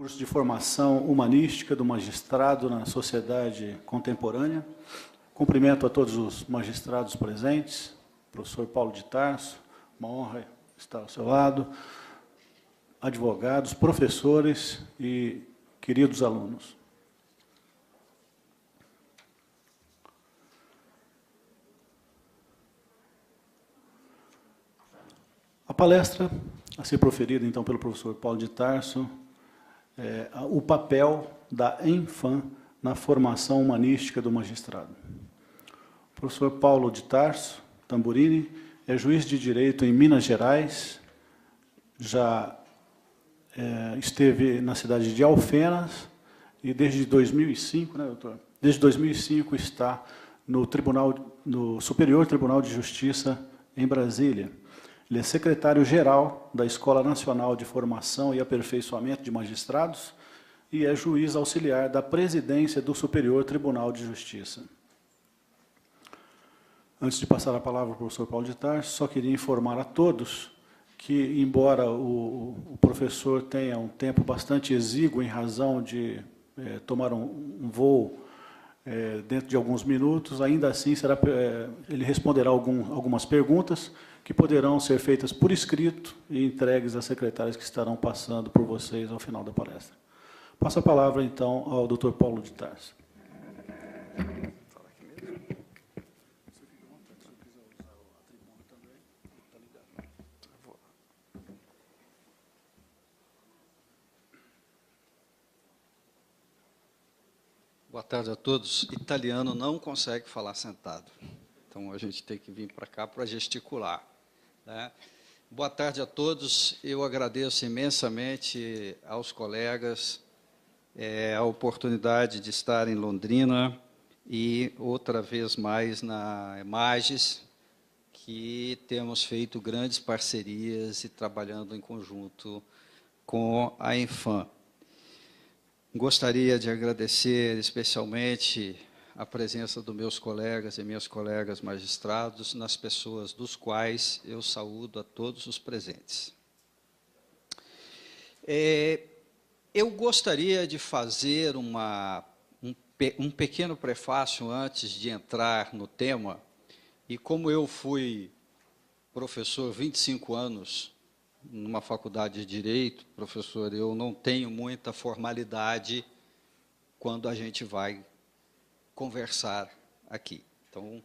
Curso de formação humanística do magistrado na sociedade contemporânea. Cumprimento a todos os magistrados presentes, professor Paulo de Tarso, uma honra estar ao seu lado, advogados, professores e queridos alunos. A palestra a ser proferida, então, pelo professor Paulo de Tarso, é o papel da ENFAM na formação humanística do magistrado. O professor Paulo de Tarso Tamburini é juiz de direito em Minas Gerais, já esteve na cidade de Alfenas e desde 2005, né, doutor? Desde 2005 está no Superior Tribunal de Justiça em Brasília. Ele é secretário-geral da Escola Nacional de Formação e Aperfeiçoamento de Magistrados e é juiz auxiliar da presidência do Superior Tribunal de Justiça. Antes de passar a palavra ao professor Paulo de Tarso, só queria informar a todos que, embora o professor tenha um tempo bastante exíguo em razão de tomar um voo dentro de alguns minutos, ainda assim ele responderá algumas perguntas que poderão ser feitas por escrito e entregues às secretárias que estarão passando por vocês ao final da palestra. Passo a palavra, então, ao doutor Paulo de Tarso. Boa tarde a todos. Italiano não consegue falar sentado, então a gente tem que vir para cá para gesticular, né? Boa tarde a todos. Eu agradeço imensamente aos colegas a oportunidade de estar em Londrina e, outra vez mais, na Emages, que temos feito grandes parcerias e trabalhando em conjunto com a ENFAM. Gostaria de agradecer especialmente a presença dos meus colegas e minhas colegas magistrados, nas pessoas dos quais eu saúdo a todos os presentes. Eu gostaria de fazer um pequeno prefácio antes de entrar no tema, e como eu fui professor 25 anos numa faculdade de Direito, professor, eu não tenho muita formalidade quando a gente vai conversar aqui. Então,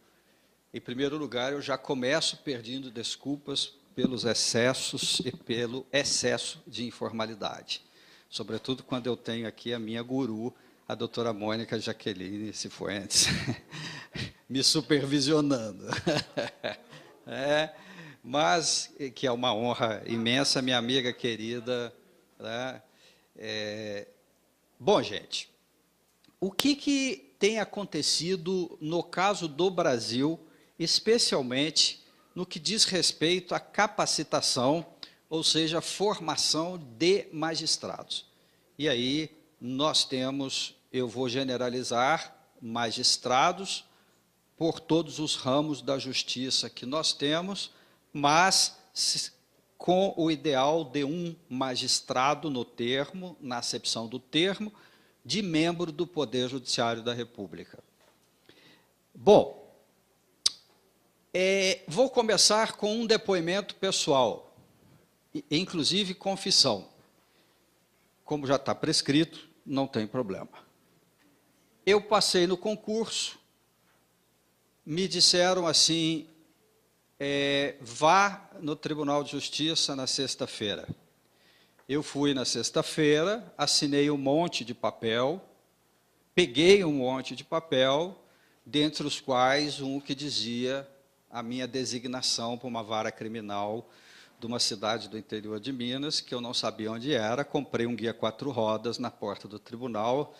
em primeiro lugar, eu já começo pedindo desculpas pelos excessos e pelo excesso de informalidade, sobretudo quando eu tenho aqui a minha guru, a doutora Mônica Jaqueline Cifuentes, me supervisionando. Mas que é uma honra imensa, minha amiga querida, né? Bom, gente, o que tem acontecido no caso do Brasil, especialmente no que diz respeito à capacitação, ou seja, formação de magistrados? E aí nós temos, eu vou generalizar, magistrados por todos os ramos da justiça que nós temos, mas com o ideal de um magistrado no termo, na acepção do termo, de membro do Poder Judiciário da República. Bom, vou começar com um depoimento pessoal, inclusive confissão. Como já está prescrito, não tem problema. Eu passei no concurso, me disseram assim, vá no Tribunal de Justiça na sexta-feira. Eu fui na sexta-feira, assinei um monte de papel, peguei um monte de papel, dentre os quais um que dizia a minha designação para uma vara criminal de uma cidade do interior de Minas, que eu não sabia onde era, comprei um guia 4 rodas na porta do tribunal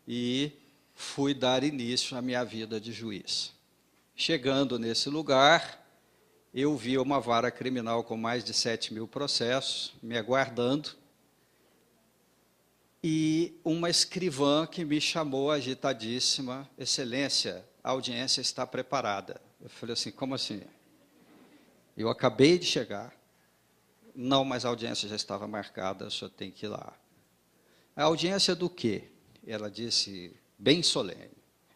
e fui dar início à minha vida de juiz. Chegando nesse lugar, eu vi uma vara criminal com mais de 7.000 processos me aguardando e uma escrivã que me chamou agitadíssima, Excelência, a audiência está preparada. Eu falei assim, como assim? Eu acabei de chegar. Não, mas a audiência já estava marcada, o senhor tem que ir lá. A audiência do quê? Ela disse, bem solene,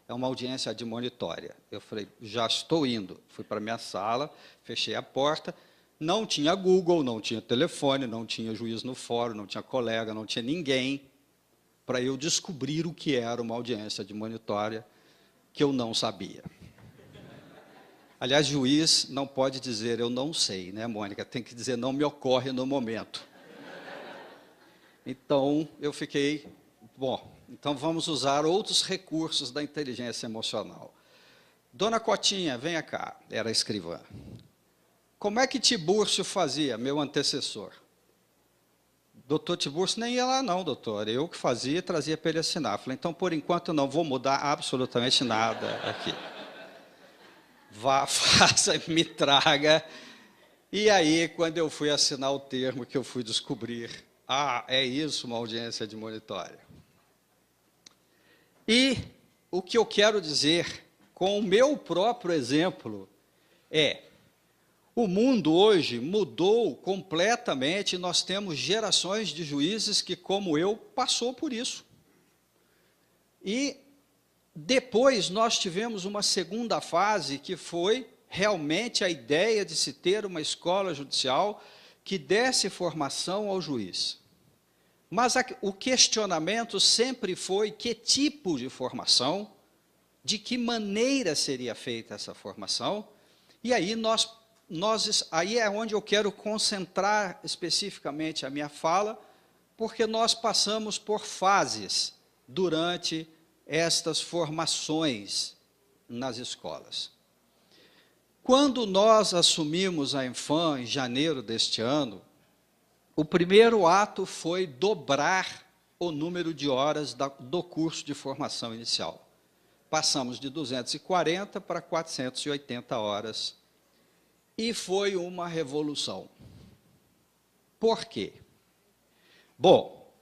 é uma audiência admonitória. Eu falei, já estou indo. Fui para a minha sala, fechei a porta, não tinha Google, não tinha telefone, não tinha juiz no fórum, não tinha colega, não tinha ninguém para eu descobrir o que era uma audiência admonitória que eu não sabia. Aliás, juiz não pode dizer eu não sei, né, Mônica? Tem que dizer não me ocorre no momento. Então, eu fiquei, bom, então vamos usar outros recursos da inteligência emocional. Dona Cotinha, venha cá, era a escrivã. Como é que Tibúrcio fazia, meu antecessor? Doutor Tibúrcio nem ia lá não, doutor. Eu que fazia e trazia para ele assinar. Falei, então, por enquanto, não vou mudar absolutamente nada aqui. Vá, faça, me traga. E aí, quando eu fui assinar o termo, que eu fui descobrir, é isso, uma audiência admonitória. E o que eu quero dizer, com o meu próprio exemplo, o mundo hoje mudou completamente, nós temos gerações de juízes que, como eu, passou por isso. E depois nós tivemos uma segunda fase, que foi realmente a ideia de se ter uma escola judicial que desse formação ao juiz. Mas o questionamento sempre foi que tipo de formação, de que maneira seria feita essa formação, e aí aí é onde eu quero concentrar especificamente a minha fala, porque nós passamos por fases durante estas formações nas escolas. Quando nós assumimos a Enfam em janeiro deste ano, o primeiro ato foi dobrar o número de horas do curso de formação inicial. Passamos de 240 para 480 horas. E foi uma revolução. Por quê? Bom,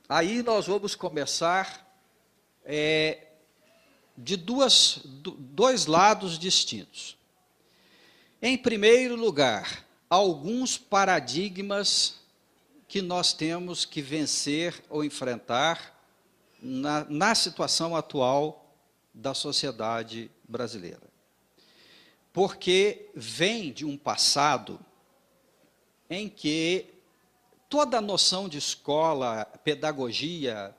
aí nós vamos começar de dois lados distintos. Em primeiro lugar, alguns paradigmas que nós temos que vencer ou enfrentar na situação atual da sociedade brasileira. Porque vem de um passado em que toda a noção de escola, pedagogia,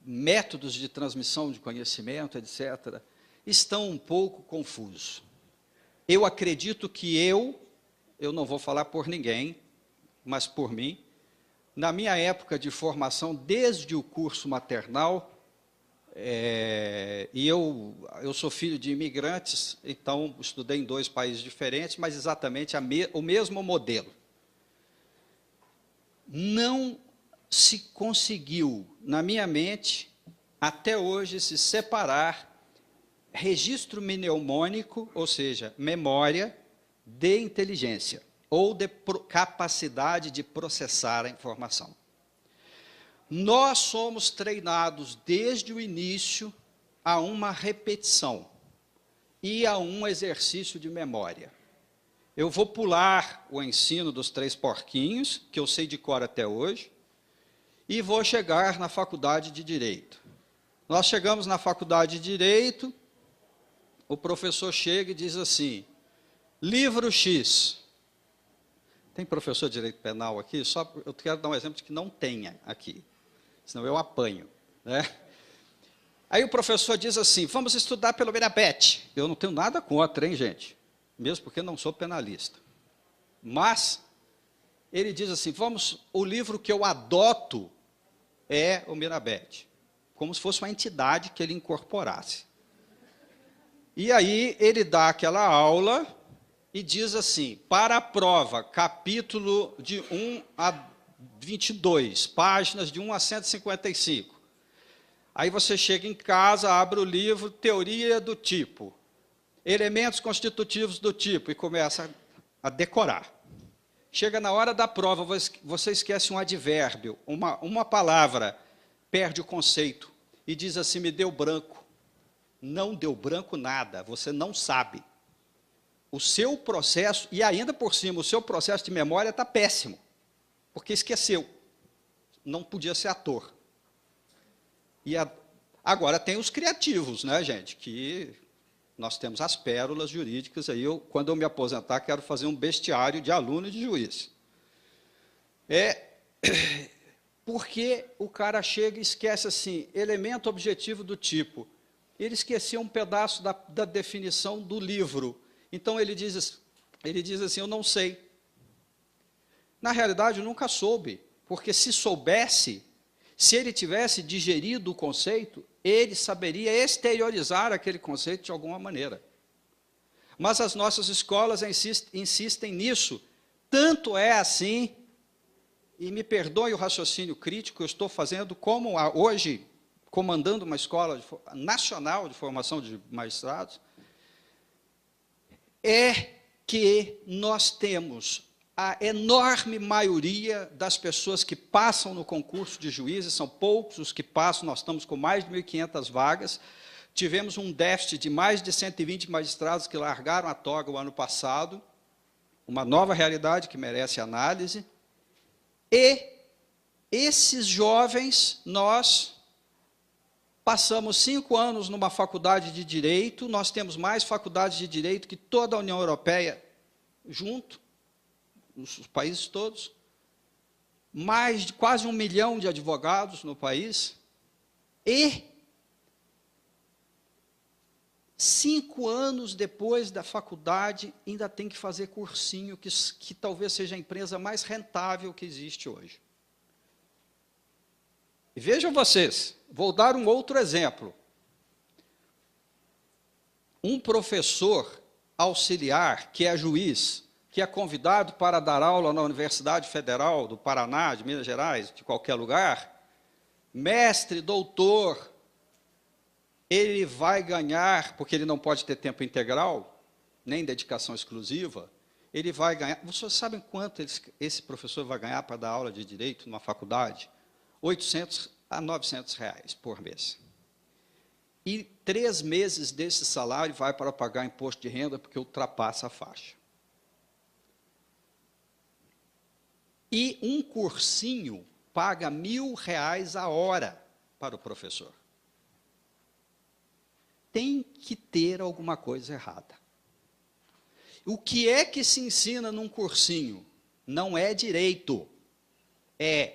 métodos de transmissão de conhecimento, etc., estão um pouco confusos. Eu acredito que eu não vou falar por ninguém, mas por mim, na minha época de formação, desde o curso maternal, e eu sou filho de imigrantes, então estudei em 2 países diferentes, mas exatamente o mesmo modelo. Não se conseguiu, na minha mente, até hoje, se separar registro mnemônico, ou seja, memória, de inteligência, ou de capacidade de processar a informação. Nós somos treinados desde o início a uma repetição e a um exercício de memória. Eu vou pular o ensino dos 3 porquinhos, que eu sei de cor até hoje, e vou chegar na faculdade de Direito. Nós chegamos na faculdade de Direito, o professor chega e diz assim, livro X. Tem professor de Direito Penal aqui? Eu quero dar um exemplo de que não tenha aqui, senão eu apanho, né? Aí o professor diz assim, vamos estudar pelo Mirabete. Eu não tenho nada contra, hein, gente? Mesmo porque não sou penalista. Mas, ele diz assim, o livro que eu adoto é o Mirabete. Como se fosse uma entidade que ele incorporasse. E aí, ele dá aquela aula e diz assim, para a prova, capítulo de 1 a 22, páginas de 1 a 155. Aí você chega em casa, abre o livro, teoria do tipo, elementos constitutivos do tipo, e começa a decorar. Chega na hora da prova, você esquece um advérbio, uma palavra, perde o conceito, e diz assim, me deu branco. Não deu branco nada, você não sabe. O seu processo, e ainda por cima, o seu processo de memória está péssimo, porque esqueceu. não podia ser ator. Agora tem os criativos, né, gente, que nós temos as pérolas jurídicas, aí quando eu me aposentar, quero fazer um bestiário de aluno e de juiz. Porque o cara chega e esquece assim, elemento objetivo do tipo, ele esqueceu um pedaço da definição do livro. Então ele diz assim, eu não sei. Na realidade, eu nunca soube, porque se soubesse, se ele tivesse digerido o conceito, ele saberia exteriorizar aquele conceito de alguma maneira. Mas as nossas escolas insistem nisso. Tanto é assim, e me perdoe o raciocínio crítico, eu estou fazendo como hoje, comandando uma escola nacional de formação de magistrados, é que nós temos a enorme maioria das pessoas que passam no concurso de juízes, são poucos os que passam, nós estamos com mais de 1.500 vagas, tivemos um déficit de mais de 120 magistrados que largaram a toga o ano passado, uma nova realidade que merece análise, e esses jovens, nós passamos 5 anos numa faculdade de Direito, nós temos mais faculdades de Direito que toda a União Europeia junto, nos países todos, mais de quase 1 milhão de advogados no país, e 5 anos depois da faculdade, ainda tem que fazer cursinho, que talvez seja a empresa mais rentável que existe hoje. E vejam vocês, vou dar um outro exemplo. Um professor auxiliar, que é juiz, que é convidado para dar aula na Universidade Federal do Paraná, de Minas Gerais, de qualquer lugar, mestre, doutor, ele vai ganhar, porque ele não pode ter tempo integral, nem dedicação exclusiva, ele vai ganhar, vocês sabem quanto esse professor vai ganhar para dar aula de Direito numa faculdade? 800 a 900 reais por mês. E 3 meses desse salário vai para pagar imposto de renda, porque ultrapassa a faixa. E um cursinho paga R$1.000 a hora para o professor. Tem que ter alguma coisa errada. O que é que se ensina num cursinho? Não é direito, é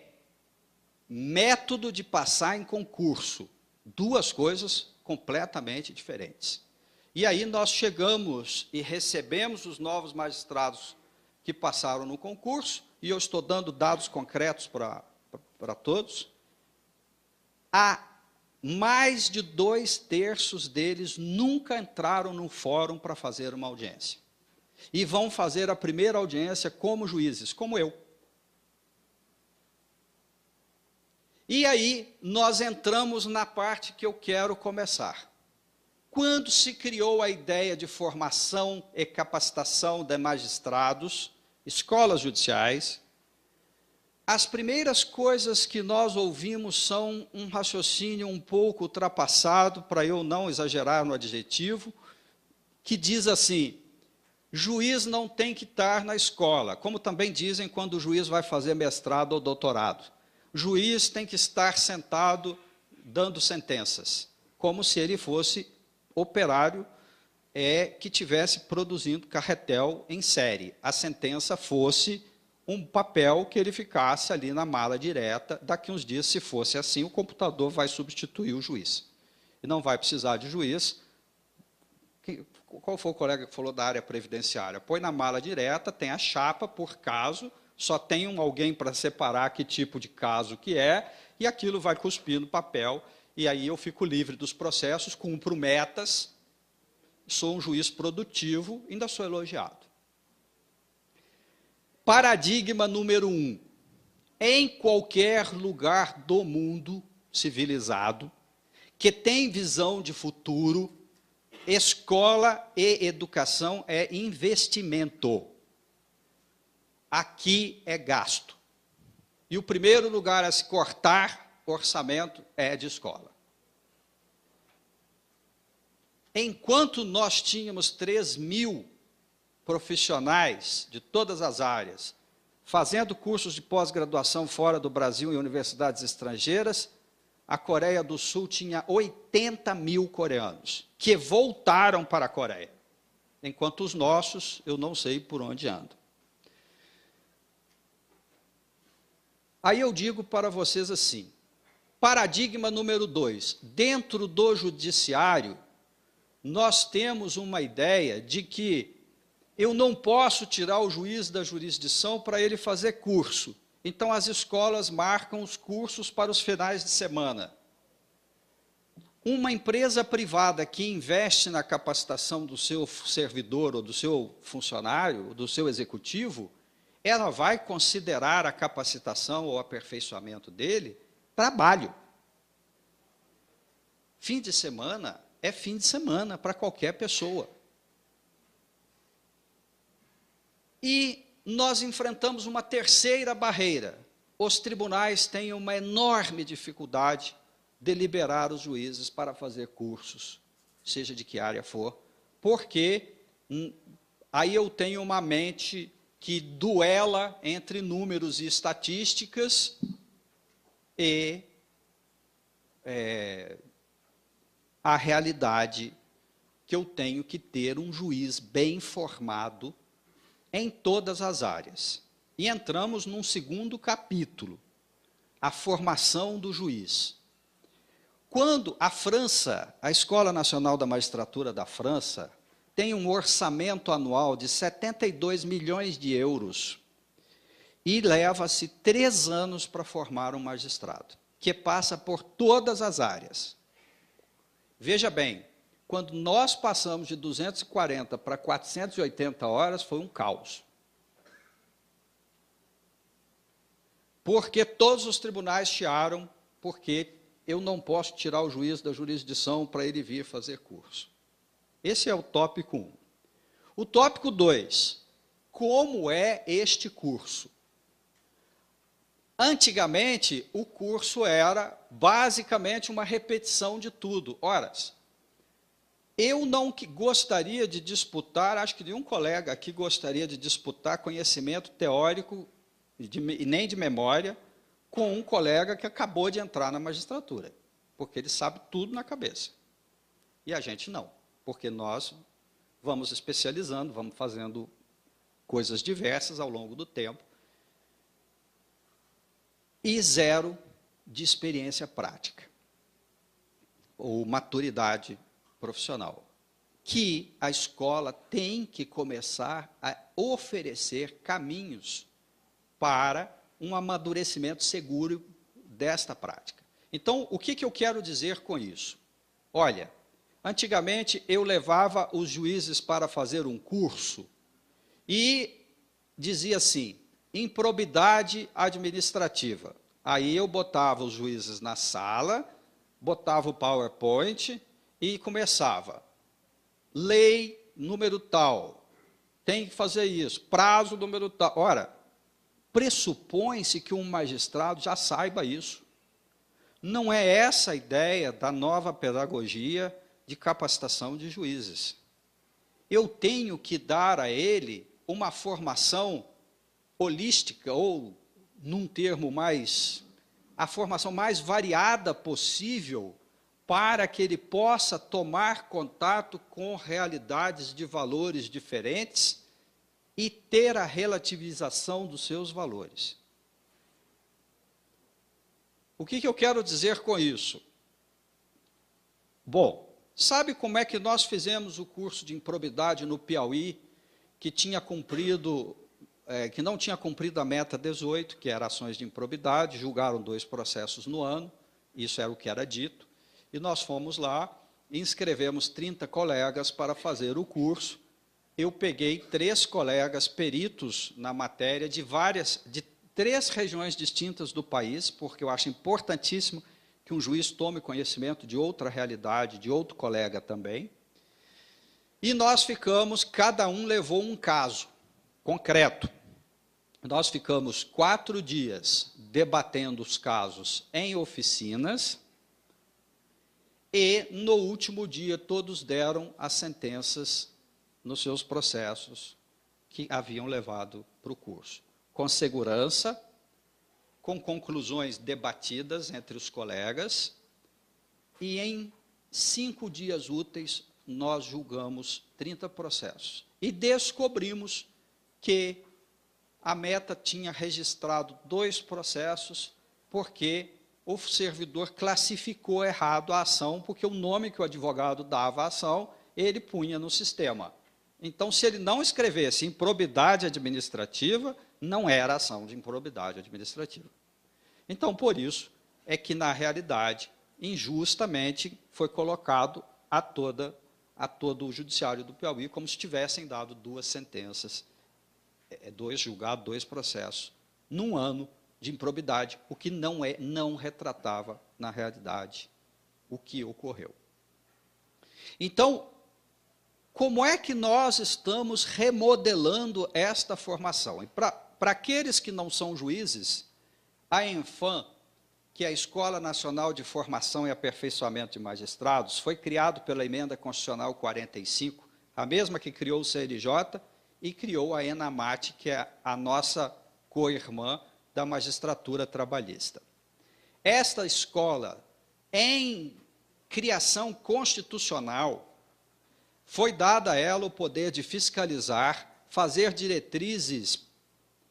método de passar em concurso. 2 coisas completamente diferentes. E aí nós chegamos e recebemos os novos magistrados que passaram no concurso, e eu estou dando dados concretos para todos. Mais de 2/3 deles nunca entraram no fórum para fazer uma audiência. E vão fazer a primeira audiência como juízes, como eu. E aí, nós entramos na parte que eu quero começar. Quando se criou a ideia de formação e capacitação de magistrados, escolas judiciais, as primeiras coisas que nós ouvimos são um raciocínio um pouco ultrapassado, para eu não exagerar no adjetivo, que diz assim, juiz não tem que estar na escola, como também dizem quando o juiz vai fazer mestrado ou doutorado. Juiz tem que estar sentado dando sentenças, como se ele fosse operário que estivesse produzindo carretel em série. A sentença fosse um papel que ele ficasse ali na mala direta, daqui uns dias, se fosse assim, o computador vai substituir o juiz. E não vai precisar de juiz. Qual foi o colega que falou da área previdenciária? Põe na mala direta, tem a chapa por caso, só tem alguém para separar que tipo de caso que é, e aquilo vai cuspir no papel, e aí eu fico livre dos processos, cumpro metas, sou um juiz produtivo, ainda sou elogiado. Paradigma número 1. Em qualquer lugar do mundo civilizado, que tem visão de futuro, escola e educação é investimento. Aqui é gasto. E o primeiro lugar a se cortar orçamento é de escola. Enquanto nós tínhamos 3.000 profissionais de todas as áreas fazendo cursos de pós-graduação fora do Brasil em universidades estrangeiras, a Coreia do Sul tinha 80 mil coreanos que voltaram para a Coreia, enquanto os nossos, eu não sei por onde andam. Aí eu digo para vocês assim, paradigma número 2, dentro do judiciário, nós temos uma ideia de que eu não posso tirar o juiz da jurisdição para ele fazer curso. Então, as escolas marcam os cursos para os finais de semana. Uma empresa privada que investe na capacitação do seu servidor, ou do seu funcionário, ou do seu executivo, ela vai considerar a capacitação ou aperfeiçoamento dele trabalho. Fim de semana é fim de semana para qualquer pessoa. E nós enfrentamos uma terceira barreira. Os tribunais têm uma enorme dificuldade de liberar os juízes para fazer cursos, seja de que área for, porque aí eu tenho uma mente que duela entre números e estatísticas e a realidade que eu tenho que ter um juiz bem formado em todas as áreas. E entramos num segundo capítulo, a formação do juiz. Quando a França, a Escola Nacional da Magistratura da França, tem um orçamento anual de 72 milhões de euros e leva-se 3 anos para formar um magistrado, que passa por todas as áreas. Veja bem, quando nós passamos de 240 para 480 horas, foi um caos. Porque todos os tribunais chiaram, porque eu não posso tirar o juiz da jurisdição para ele vir fazer curso. Esse é o tópico 1. O tópico 2, como é este curso? Antigamente, o curso era basicamente uma repetição de tudo. Ora, eu não gostaria de disputar, acho que nenhum colega aqui gostaria de disputar conhecimento teórico e nem de memória com um colega que acabou de entrar na magistratura, porque ele sabe tudo na cabeça. E a gente não, porque nós vamos especializando, vamos fazendo coisas diversas ao longo do tempo, e 0 de experiência prática, ou maturidade profissional, que a escola tem que começar a oferecer caminhos para um amadurecimento seguro desta prática. Então, o que eu quero dizer com isso? Olha, antigamente eu levava os juízes para fazer um curso e dizia assim, improbidade administrativa. Aí eu botava os juízes na sala, botava o PowerPoint e começava. Lei número tal, tem que fazer isso, prazo número tal. Ora, pressupõe-se que um magistrado já saiba isso. Não é essa a ideia da nova pedagogia de capacitação de juízes. Eu tenho que dar a ele uma formação holística, ou, num termo mais, a formação mais variada possível, para que ele possa tomar contato com realidades de valores diferentes e ter a relativização dos seus valores. O que eu quero dizer com isso? Bom, sabe como é que nós fizemos o curso de improbidade no Piauí, que não tinha cumprido a meta 18, que era ações de improbidade, julgaram 2 processos no ano, isso era o que era dito, e nós fomos lá, inscrevemos 30 colegas para fazer o curso. Eu peguei 3 colegas peritos na matéria de 3 regiões distintas do país, porque eu acho importantíssimo que um juiz tome conhecimento de outra realidade, de outro colega também. E nós ficamos, cada um levou um caso concreto. Nós ficamos 4 dias debatendo os casos em oficinas, e no último dia todos deram as sentenças nos seus processos que haviam levado para o curso. com segurança, com conclusões debatidas entre os colegas, e em 5 dias úteis nós julgamos 30 processos. E descobrimos que a Meta tinha registrado 2 processos, porque o servidor classificou errado a ação, porque o nome que o advogado dava à ação, ele punha no sistema. Então, se ele não escrevesse improbidade administrativa, não era ação de improbidade administrativa. Então, por isso, é que, na realidade, injustamente, foi colocado a todo o judiciário do Piauí, como se tivessem dado 2 sentenças, 2 julgados, 2 processos, num ano de improbidade, o que não retratava, na realidade, o que ocorreu. Então, como é que nós estamos remodelando esta formação? E para aqueles que não são juízes, a ENFAM, que é a Escola Nacional de Formação e Aperfeiçoamento de Magistrados, foi criado pela Emenda Constitucional 45, a mesma que criou o CNJ e criou a ENAMAT, que é a nossa co-irmã da magistratura trabalhista. Esta escola, em criação constitucional, foi dada a ela o poder de fiscalizar, fazer diretrizes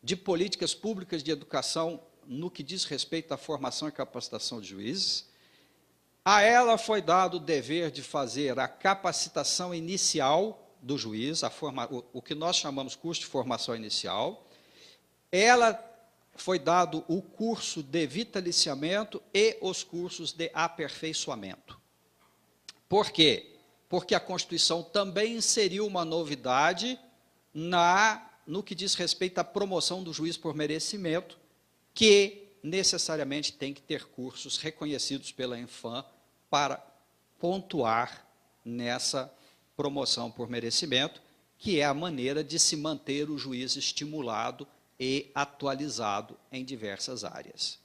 de políticas públicas de educação no que diz respeito à formação e capacitação de juízes. A ela foi dado o dever de fazer a capacitação inicial do juiz, o que nós chamamos curso de formação inicial. Ela foi dado o curso de vitaliciamento e os cursos de aperfeiçoamento. Por quê? Porque a Constituição também inseriu uma novidade no que diz respeito à promoção do juiz por merecimento, que necessariamente tem que ter cursos reconhecidos pela ENFAM para pontuar nessa promoção por merecimento, que é a maneira de se manter o juiz estimulado e atualizado em diversas áreas.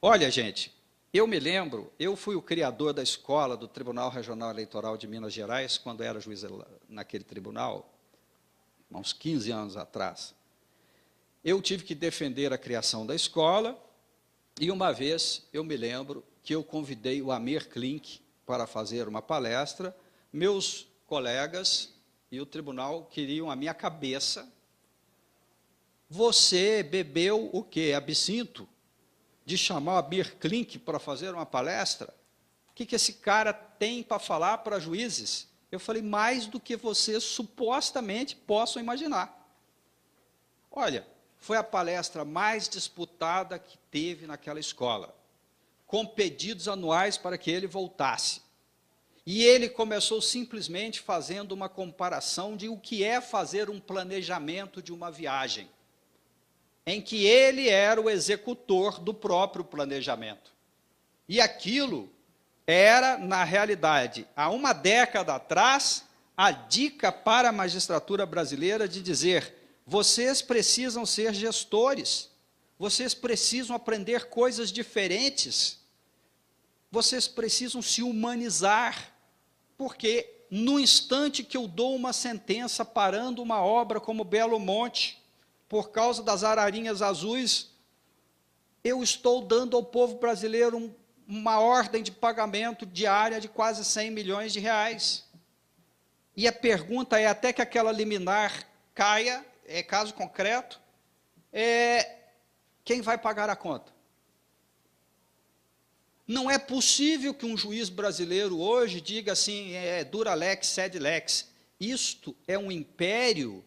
Olha, gente, eu me lembro, eu fui o criador da escola do Tribunal Regional Eleitoral de Minas Gerais, quando era juiz naquele tribunal, há uns 15 anos atrás. Eu tive que defender a criação da escola, e uma vez eu me lembro que eu convidei o Amir Klink para fazer uma palestra, meus colegas e o tribunal queriam a minha cabeça. Você bebeu o quê? Absinto? De chamar o Amir Klink para fazer uma palestra? O que esse cara tem para falar para juízes? Eu falei, mais do que vocês supostamente possam imaginar. Olha, foi a palestra mais disputada que teve naquela escola, com pedidos anuais para que ele voltasse. E ele começou simplesmente fazendo uma comparação de o que é fazer um planejamento de uma viagem, em que ele era o executor do próprio planejamento. E aquilo era, na realidade, há uma década atrás, a dica para a magistratura brasileira de dizer: vocês precisam ser gestores, vocês precisam aprender coisas diferentes, vocês precisam se humanizar, porque no instante que eu dou uma sentença parando uma obra como Belo Monte, por causa das ararinhas azuis, eu estou dando ao povo brasileiro uma ordem de pagamento diária de quase 100 milhões de reais. E a pergunta é, até que aquela liminar caia, é caso concreto, quem vai pagar a conta? Não é possível que um juiz brasileiro hoje diga assim, dura lex, sed lex. Isto é um império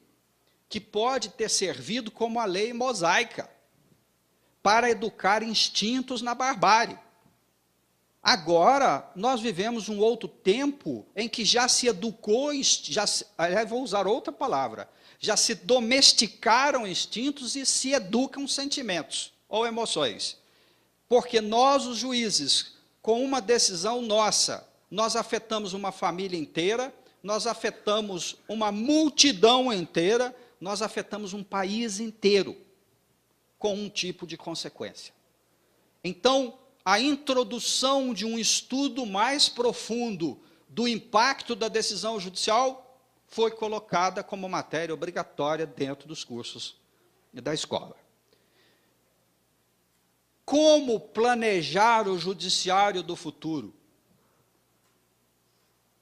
que pode ter servido como a lei mosaica, para educar instintos na barbárie. Agora, nós vivemos um outro tempo em que já se educou, vou usar outra palavra, já se domesticaram instintos e se educam sentimentos ou emoções. Porque nós, os juízes, com uma decisão nossa, nós afetamos uma família inteira, nós afetamos uma multidão inteira, nós afetamos um país inteiro com um tipo de consequência. Então, a introdução de um estudo mais profundo do impacto da decisão judicial foi colocada como matéria obrigatória dentro dos cursos da escola. como planejar o judiciário do futuro.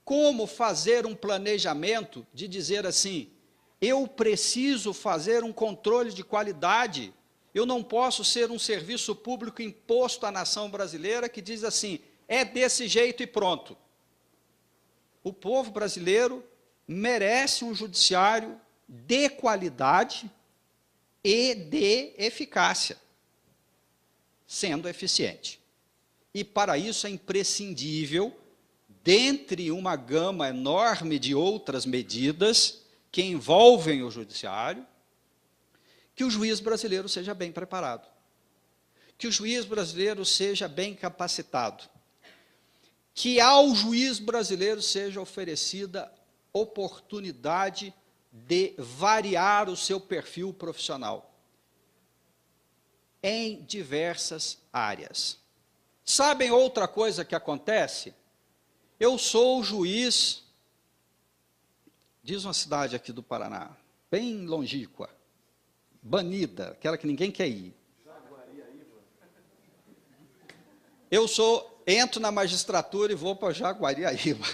Como fazer um planejamento de dizer assim, eu preciso fazer um controle de qualidade, eu não posso ser um serviço público imposto à nação brasileira que diz assim, é desse jeito e pronto. O povo brasileiro merece um judiciário de qualidade e de eficácia, sendo eficiente. E para isso é imprescindível, dentre uma gama enorme de outras medidas que envolvem o judiciário, que o juiz brasileiro seja bem preparado, que o juiz brasileiro seja bem capacitado, que ao juiz brasileiro seja oferecida oportunidade de variar o seu perfil profissional em diversas áreas. Sabem outra coisa que acontece? Eu sou juiz, diz uma cidade aqui do Paraná, bem longínqua, banida, aquela que ninguém quer ir. Entro na magistratura e vou para Jaguariaíba.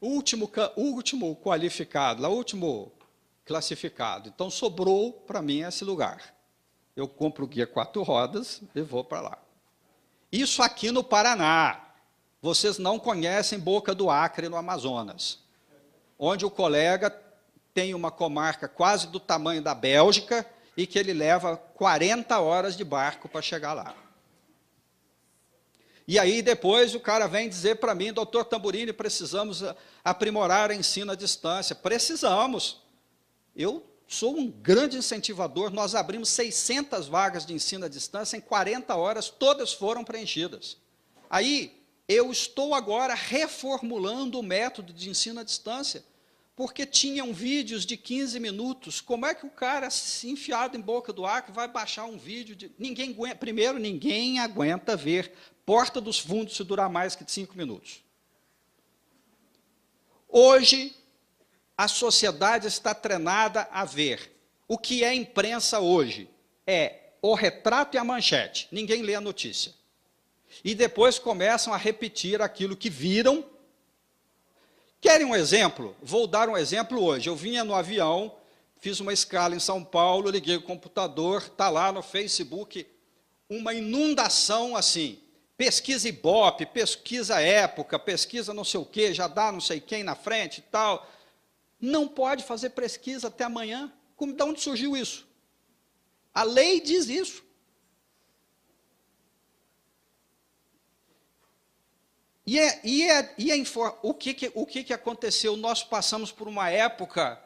O último qualificado, o último classificado. Então, sobrou para mim esse lugar. Eu compro o guia 4 rodas e vou para lá. Isso aqui no Paraná. Vocês não conhecem Boca do Acre, no Amazonas, onde o colega tem uma comarca quase do tamanho da Bélgica e que ele leva 40 horas de barco para chegar lá. E aí depois o cara vem dizer para mim, doutor Tamburini, precisamos aprimorar o ensino à distância. Precisamos. Eu sou um grande incentivador, nós abrimos 600 vagas de ensino à distância, em 40 horas todas foram preenchidas. Aí eu estou agora reformulando o método de ensino à distância, porque tinham vídeos de 15 minutos, como é que o cara, enfiado em Boca do Acre, vai baixar um vídeo de... Primeiro, ninguém aguenta ver Porta dos Fundos se durar mais que 5 minutos. Hoje, a sociedade está treinada a ver. O que é imprensa hoje é o retrato e a manchete. Ninguém lê a notícia. E depois começam a repetir aquilo que viram. Querem um exemplo? Vou dar um exemplo hoje. Eu vinha no avião, fiz uma escala em São Paulo, liguei o computador, está lá no Facebook, uma inundação assim. Pesquisa Ibope, pesquisa Época, pesquisa não sei o quê, já dá não sei quem na frente e tal. Não pode fazer pesquisa até amanhã. De onde surgiu isso? A lei diz isso. O que aconteceu? Nós passamos por uma época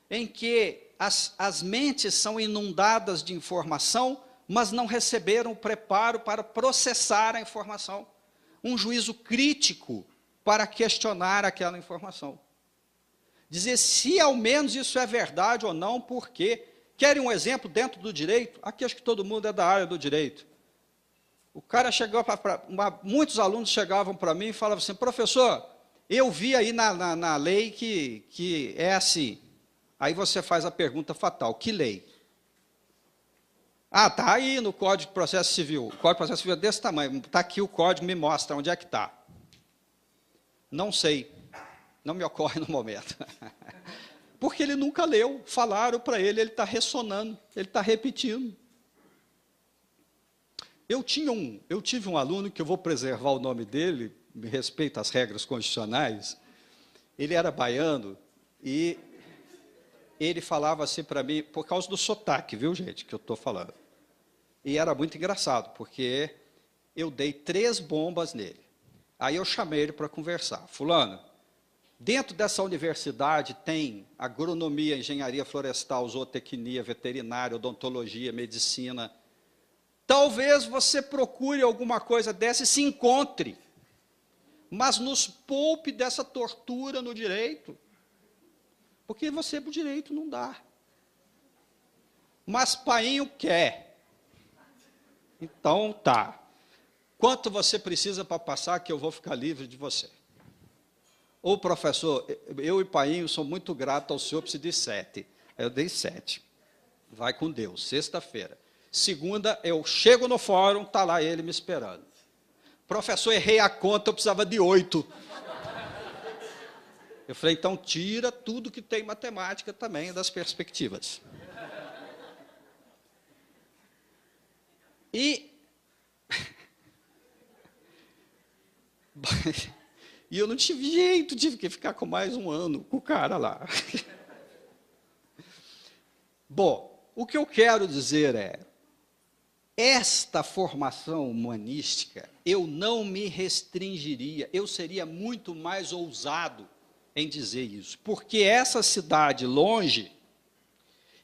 em que as mentes são inundadas de informação, mas não receberam o preparo para processar a informação. Um juízo crítico para questionar aquela informação. Dizer se ao menos isso é verdade ou não, por quê. Querem um exemplo dentro do direito? Aqui acho que todo mundo é da área do direito. O cara chegou muitos alunos chegavam para mim e falavam assim, professor, eu vi aí na lei que é assim. Aí você faz a pergunta fatal, que lei? Ah, está aí no Código de Processo Civil. O Código de Processo Civil é desse tamanho. Está aqui o código, me mostra onde é que está. Não sei. Não me ocorre no momento. Porque ele nunca leu. Falaram para ele está ressonando, ele está repetindo. Eu tive um aluno, que eu vou preservar o nome dele, me respeito às regras constitucionais. Ele era baiano e ele falava assim para mim, por causa do sotaque, viu, gente, que eu estou falando. E era muito engraçado, porque eu dei 3 bombas nele. Aí eu chamei ele para conversar. Fulano, dentro dessa universidade tem agronomia, engenharia florestal, zootecnia, veterinária, odontologia, medicina. Talvez você procure alguma coisa dessa e se encontre, mas nos poupe dessa tortura no direito, porque você para o direito não dá. Mas painho quer. Então tá. Quanto você precisa para passar que eu vou ficar livre de você? Ô professor, eu e painho sou muito grato ao senhor, preciso de 7. Eu dei 7. Vai com Deus, sexta-feira. Segunda, eu chego no fórum, está lá ele me esperando. Professor, errei a conta, eu precisava de 8. Eu falei, então tira tudo que tem matemática também das perspectivas. E eu não tive jeito, tive que ficar com mais um ano com o cara lá. Bom, o que eu quero dizer é, esta formação humanística, eu não me restringiria, eu seria muito mais ousado em dizer isso, porque essa cidade longe,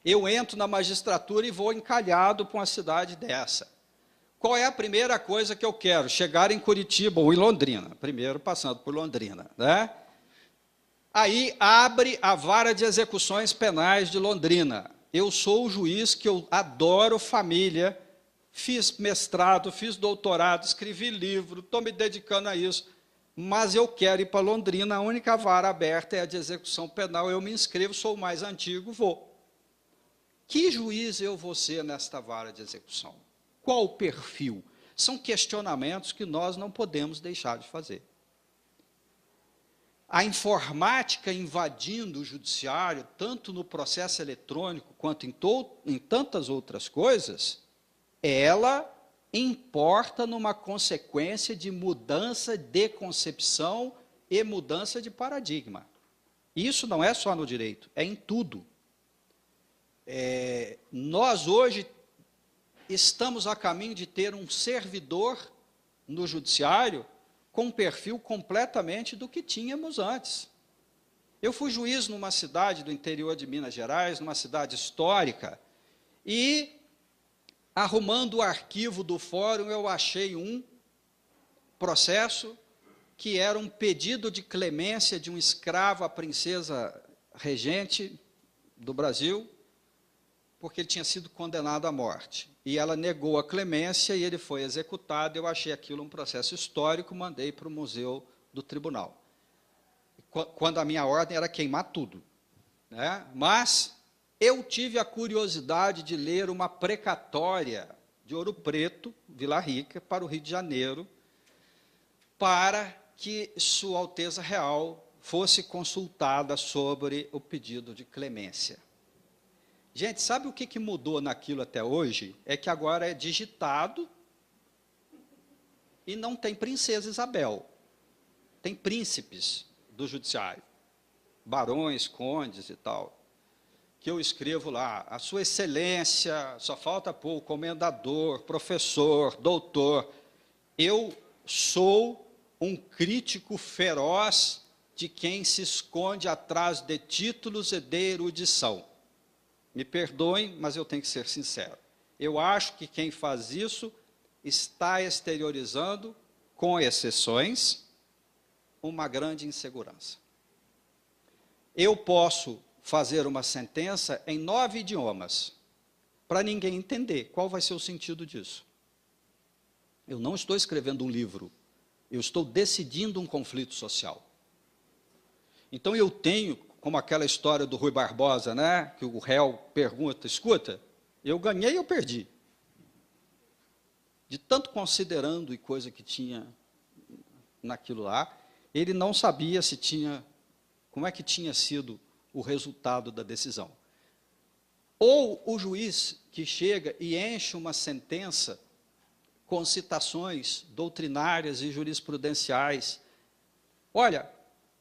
eu entro na magistratura e vou encalhado para uma cidade dessa. Qual é a primeira coisa que eu quero? Chegar em Curitiba ou em Londrina, primeiro passando por Londrina, né? Aí abre a vara de execuções penais de Londrina. Eu sou o juiz que eu adoro família, fiz mestrado, fiz doutorado, escrevi livro, estou me dedicando a isso, mas eu quero ir para Londrina, a única vara aberta é a de execução penal, eu me inscrevo, sou o mais antigo, vou. Que juiz eu vou ser nesta vara de execução? Qual o perfil? São questionamentos que nós não podemos deixar de fazer. A informática invadindo o judiciário, tanto no processo eletrônico quanto em tantas outras coisas, ela importa numa consequência de mudança de concepção e mudança de paradigma. Isso não é só no direito, é em tudo. Nós hoje estamos a caminho de ter um servidor no judiciário com um perfil completamente do que tínhamos antes. Eu fui juiz numa cidade do interior de Minas Gerais, numa cidade histórica, e, arrumando o arquivo do fórum, eu achei um processo que era um pedido de clemência de um escravo à princesa regente do Brasil, porque ele tinha sido condenado à morte. E ela negou a clemência e ele foi executado. Eu achei aquilo um processo histórico, mandei para o museu do tribunal. Quando a minha ordem era queimar tudo, né? Mas eu tive a curiosidade de ler uma precatória de Ouro Preto, Vila Rica, para o Rio de Janeiro, para que Sua Alteza Real fosse consultada sobre o pedido de clemência. Gente, sabe o que mudou naquilo até hoje? É que agora é digitado e não tem princesa Isabel. Tem príncipes do judiciário, barões, condes e tal, que eu escrevo lá, a sua excelência, só falta pôr o comendador, professor, doutor. Eu sou um crítico feroz de quem se esconde atrás de títulos e de erudição. Me perdoem, mas eu tenho que ser sincero. Eu acho que quem faz isso está exteriorizando, com exceções, uma grande insegurança. Eu posso fazer uma sentença em 9 idiomas, para ninguém entender qual vai ser o sentido disso. Eu não estou escrevendo um livro, eu estou decidindo um conflito social. Então eu tenho, como aquela história do Rui Barbosa, né, que o réu pergunta, escuta, eu ganhei ou perdi? De tanto considerando e coisa que tinha naquilo lá, ele não sabia se tinha, como é que tinha sido o resultado da decisão. Ou o juiz que chega e enche uma sentença com citações doutrinárias e jurisprudenciais. Olha,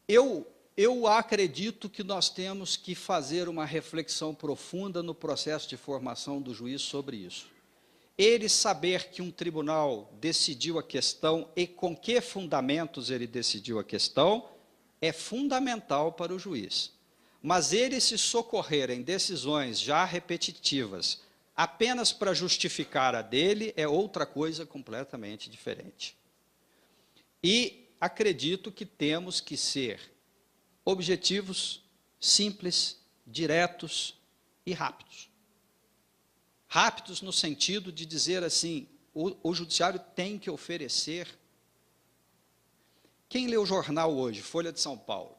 eu acredito que nós temos que fazer uma reflexão profunda no processo de formação do juiz sobre isso. Ele saber que um tribunal decidiu a questão e com que fundamentos ele decidiu a questão é fundamental para o juiz. Mas ele se socorrer em decisões já repetitivas apenas para justificar a dele é outra coisa completamente diferente. E acredito que temos que ser objetivos, simples, diretos e rápidos. Rápidos no sentido de dizer assim, o judiciário tem que oferecer. Quem lê o jornal hoje, Folha de São Paulo?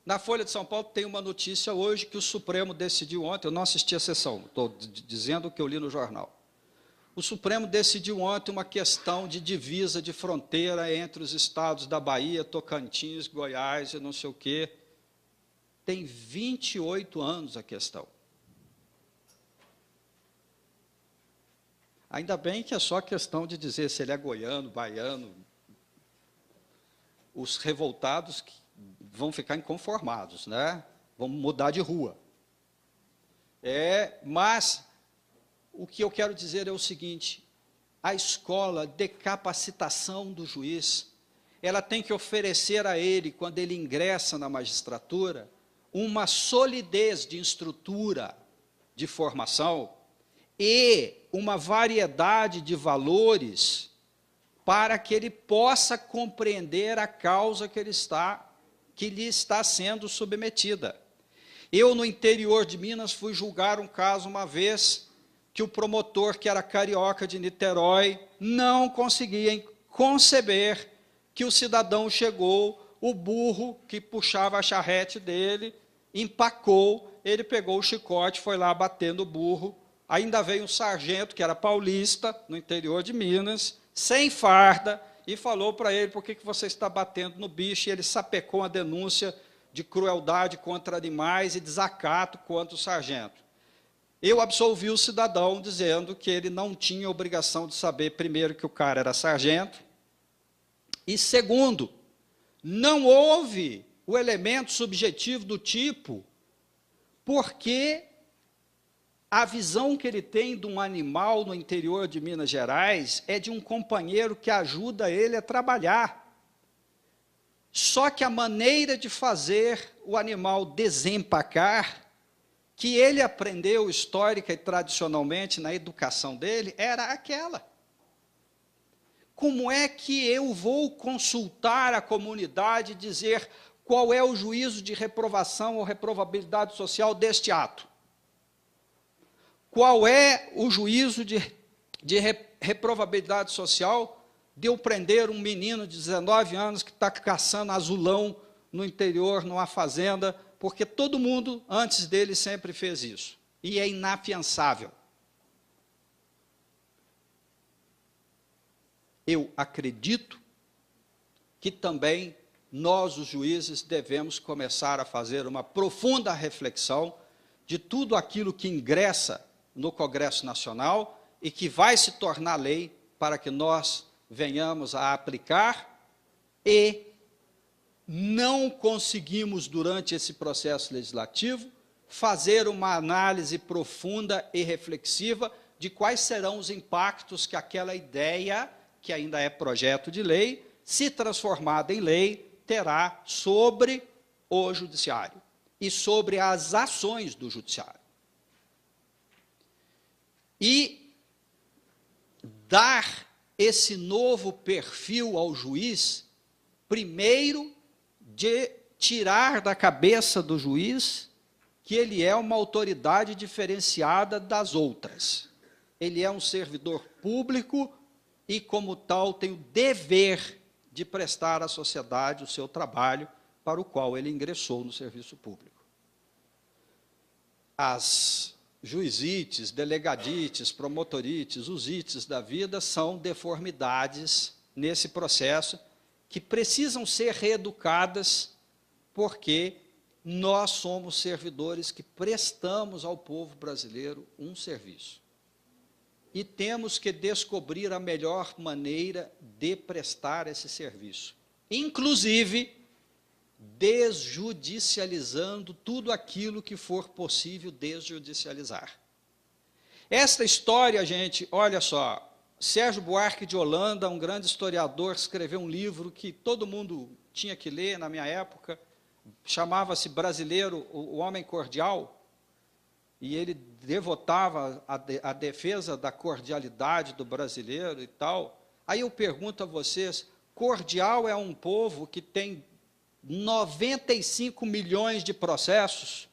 Na Folha de São Paulo tem uma notícia hoje que o Supremo decidiu ontem, eu não assisti a sessão, estou dizendo o que eu li no jornal. O Supremo decidiu ontem uma questão de divisa de fronteira entre os estados da Bahia, Tocantins, Goiás e não sei o quê. Tem 28 anos a questão. Ainda bem que é só questão de dizer se ele é goiano, baiano. Os revoltados vão ficar inconformados, né? Vão mudar de rua. Mas o que eu quero dizer é o seguinte: a escola de capacitação do juiz, ela tem que oferecer a ele, quando ele ingressa na magistratura, uma solidez de estrutura de formação e uma variedade de valores para que ele possa compreender a causa que lhe está sendo submetida. Eu, no interior de Minas, fui julgar um caso uma vez que o promotor, que era carioca de Niterói, não conseguia conceber que o cidadão chegou, o burro que puxava a charrete dele, empacou, ele pegou o chicote, foi lá batendo o burro, ainda veio um sargento, que era paulista, no interior de Minas, sem farda, e falou para ele: por que você está batendo no bicho? E ele sapecou a denúncia de crueldade contra animais e desacato contra o sargento. Eu absolvi o cidadão, dizendo que ele não tinha obrigação de saber, primeiro, que o cara era sargento, e segundo, não houve o elemento subjetivo do tipo, porque a visão que ele tem de um animal no interior de Minas Gerais é de um companheiro que ajuda ele a trabalhar. Só que a maneira de fazer o animal desempacar, que ele aprendeu histórica e tradicionalmente na educação dele, era aquela. Como é que eu vou consultar a comunidade e dizer qual é o juízo de reprovação ou reprovabilidade social deste ato? Qual é o juízo de reprovabilidade social de eu prender um menino de 19 anos que está caçando azulão no interior, numa fazenda, porque todo mundo antes dele sempre fez isso, e é inafiançável. Eu acredito que também nós, os juízes, devemos começar a fazer uma profunda reflexão de tudo aquilo que ingressa no Congresso Nacional e que vai se tornar lei para que nós venhamos a aplicar, e não conseguimos, durante esse processo legislativo, fazer uma análise profunda e reflexiva de quais serão os impactos que aquela ideia, que ainda é projeto de lei, se transformada em lei, terá sobre o judiciário e sobre as ações do judiciário. E dar esse novo perfil ao juiz, primeiro, de tirar da cabeça do juiz que ele é uma autoridade diferenciada das outras. Ele é um servidor público e, como tal, tem o dever de prestar à sociedade o seu trabalho para o qual ele ingressou no serviço público. As juizites, delegadites, promotorites, usites da vida são deformidades nesse processo que precisam ser reeducadas, porque nós somos servidores que prestamos ao povo brasileiro um serviço. E temos que descobrir a melhor maneira de prestar esse serviço, inclusive desjudicializando tudo aquilo que for possível desjudicializar. Esta história, gente, olha só, Sérgio Buarque de Holanda, um grande historiador, escreveu um livro que todo mundo tinha que ler na minha época, chamava-se Brasileiro, o Homem Cordial, e ele devotava a defesa da cordialidade do brasileiro e tal. Aí eu pergunto a vocês, cordial é um povo que tem 95 milhões de processos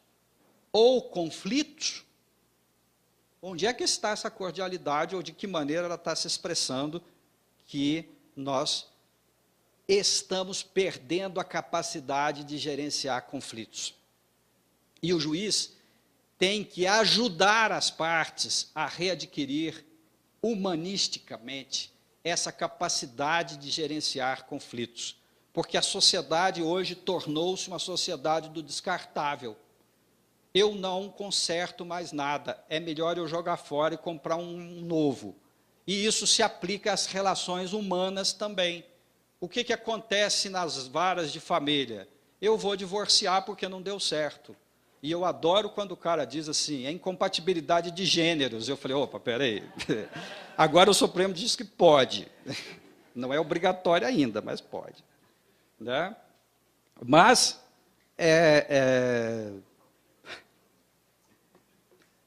ou conflitos? Onde é que está essa cordialidade, ou de que maneira ela está se expressando, que nós estamos perdendo a capacidade de gerenciar conflitos. E o juiz tem que ajudar as partes a readquirir humanisticamente essa capacidade de gerenciar conflitos, porque a sociedade hoje tornou-se uma sociedade do descartável. Eu não conserto mais nada, é melhor eu jogar fora e comprar um novo. E isso se aplica às relações humanas também. O que acontece nas varas de família? Eu vou divorciar porque não deu certo. E eu adoro quando o cara diz assim, é incompatibilidade de gêneros. Eu falei, opa, peraí. Agora o Supremo diz que pode. Não é obrigatório ainda, mas pode. Né? Mas,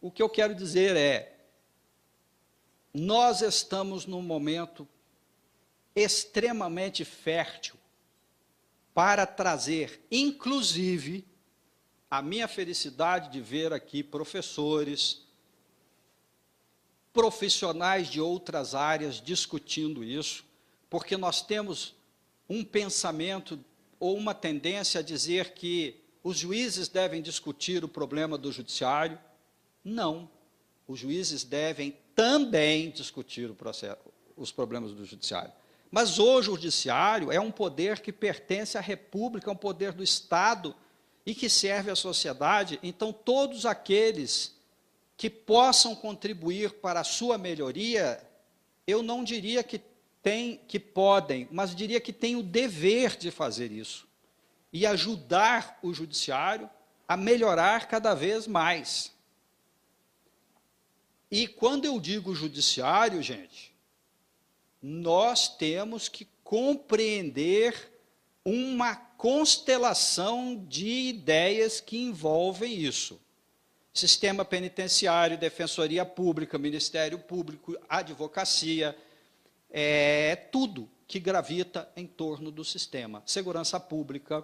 o que eu quero dizer é, nós estamos num momento extremamente fértil para trazer, inclusive, a minha felicidade de ver aqui professores, profissionais de outras áreas discutindo isso, porque nós temos um pensamento ou uma tendência a dizer que os juízes devem discutir o problema do judiciário. Não, os juízes devem também discutir os problemas do judiciário. Mas hoje o judiciário é um poder que pertence à República, é um poder do Estado, e que serve à sociedade. Então, todos aqueles que possam contribuir para a sua melhoria, eu não diria que podem, mas diria que têm o dever de fazer isso, e ajudar o judiciário a melhorar cada vez mais. E quando eu digo judiciário, gente, nós temos que compreender uma constelação de ideias que envolvem isso. Sistema penitenciário, defensoria pública, Ministério Público, advocacia, tudo que gravita em torno do sistema. Segurança pública.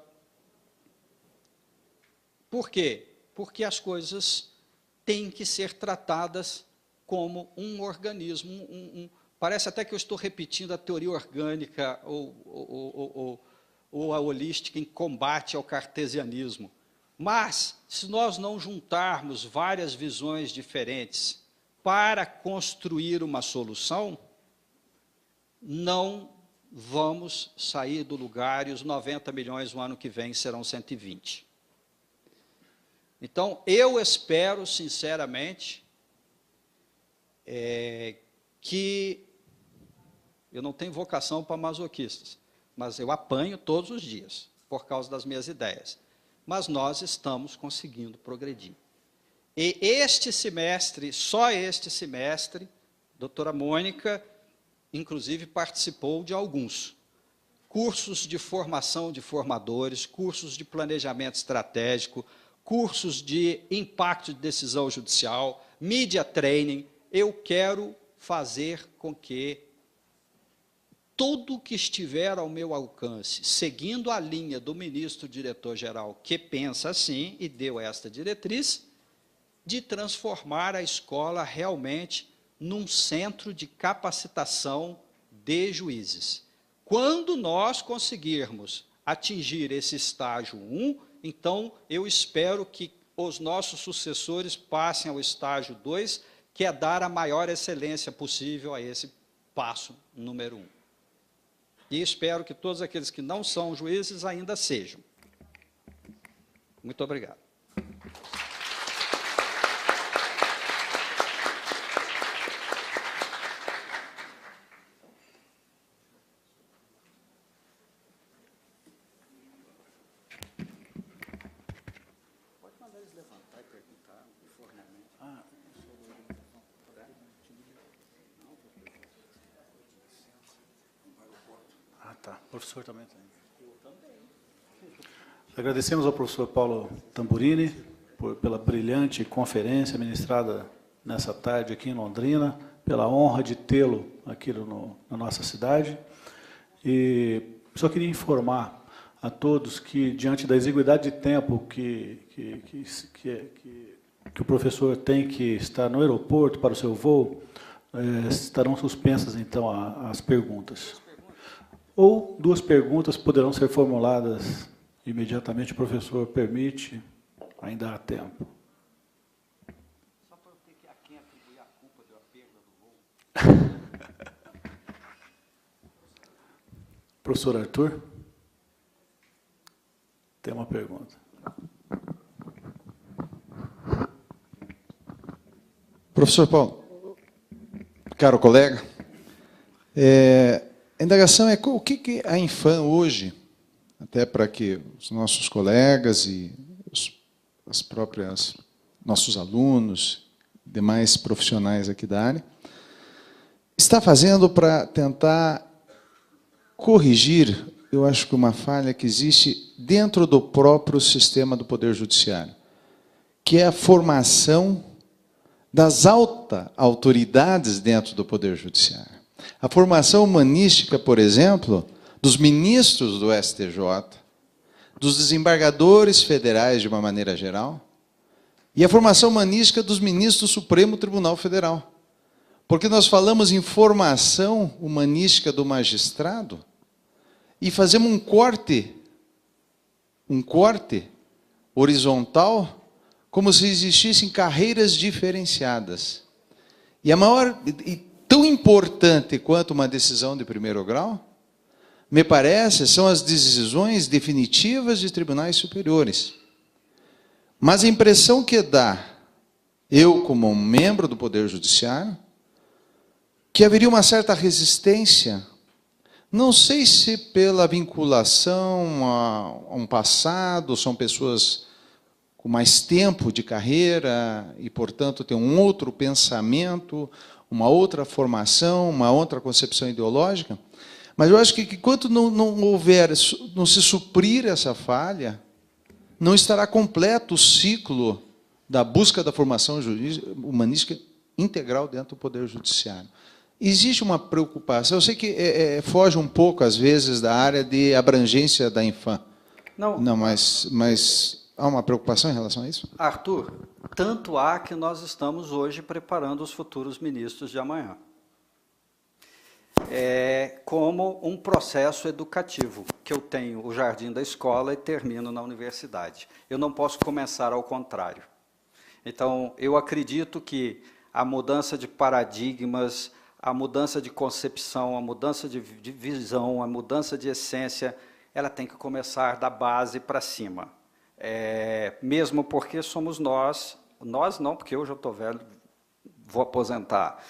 Por quê? Porque as coisas têm que ser tratadas como um organismo. Parece até que eu estou repetindo a teoria orgânica ou a holística em combate ao cartesianismo. Mas, se nós não juntarmos várias visões diferentes para construir uma solução, não vamos sair do lugar, e os 90 milhões no ano que vem serão 120. Então, eu espero, sinceramente, que eu não tenho vocação para masoquistas, mas eu apanho todos os dias, por causa das minhas ideias. Mas nós estamos conseguindo progredir. E este semestre, só este semestre, a doutora Mônica, inclusive, participou de alguns cursos de formação de formadores, cursos de planejamento estratégico, cursos de impacto de decisão judicial, media training. Eu quero fazer com que tudo que estiver ao meu alcance, seguindo a linha do ministro diretor-geral, que pensa assim e deu esta diretriz, de transformar a escola realmente num centro de capacitação de juízes. Quando nós conseguirmos atingir esse estágio 1, então eu espero que os nossos sucessores passem ao estágio 2, que é dar a maior excelência possível a esse passo número 1. E espero que todos aqueles que não são juízes ainda sejam. Muito obrigado. Pode mandar eles levantar e perguntar informalmente. Tá. O professor também tem. Eu também. Agradecemos ao professor Paulo Tamburini pela brilhante conferência ministrada nessa tarde aqui em Londrina, pela honra de tê-lo aqui na nossa cidade. E só queria informar a todos que, diante da exiguidade de tempo que o professor tem que estar no aeroporto para o seu voo, estarão suspensas, então, as perguntas. Ou 2 perguntas poderão ser formuladas imediatamente, o professor permite, ainda há tempo. Só para eu ter que a quem atribuir a culpa da perda do voo. Professor Arthur, tem uma pergunta. Professor Paulo, caro colega, a indagação é o que a Infam hoje, até para que os nossos colegas e as próprias nossos alunos, demais profissionais aqui da área, está fazendo para tentar corrigir, eu acho que uma falha que existe dentro do próprio sistema do Poder Judiciário, que é a formação das altas autoridades dentro do Poder Judiciário. A formação humanística, por exemplo, dos ministros do STJ, dos desembargadores federais de uma maneira geral, e a formação humanística dos ministros do Supremo Tribunal Federal. Porque nós falamos em formação humanística do magistrado e fazemos um corte horizontal, como se existissem carreiras diferenciadas. E tão importante quanto uma decisão de primeiro grau, me parece, são as decisões definitivas de tribunais superiores. Mas a impressão que dá, eu como membro do Poder Judiciário, que haveria uma certa resistência, não sei se pela vinculação a um passado, são pessoas com mais tempo de carreira e, portanto, têm um outro pensamento, uma outra formação, uma outra concepção ideológica, mas eu acho que enquanto não se suprir essa falha, não estará completo o ciclo da busca da formação humanística integral dentro do Poder Judiciário. Existe uma preocupação, eu sei que foge um pouco, às vezes, da área de abrangência da Infam. Não, mas há uma preocupação em relação a isso? Arthur, tanto há que nós estamos hoje preparando os futuros ministros de amanhã. Como um processo educativo, que eu tenho o jardim da escola e termino na universidade. Eu não posso começar ao contrário. Então, eu acredito que a mudança de paradigmas, a mudança de concepção, a mudança de visão, a mudança de essência, ela tem que começar da base para cima. Mesmo porque somos nós não, porque eu já estou velho, vou aposentar,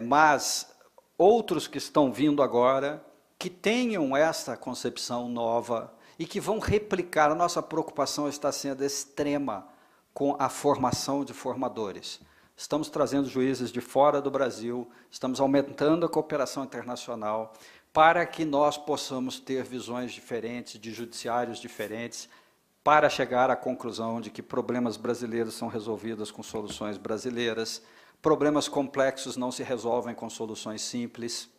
mas outros que estão vindo agora, que tenham essa concepção nova e que vão replicar. A nossa preocupação está sendo extrema com a formação de formadores. Estamos trazendo juízes de fora do Brasil, estamos aumentando a cooperação internacional para que nós possamos ter visões diferentes, de judiciários diferentes, para chegar à conclusão de que problemas brasileiros são resolvidos com soluções brasileiras, problemas complexos não se resolvem com soluções simples.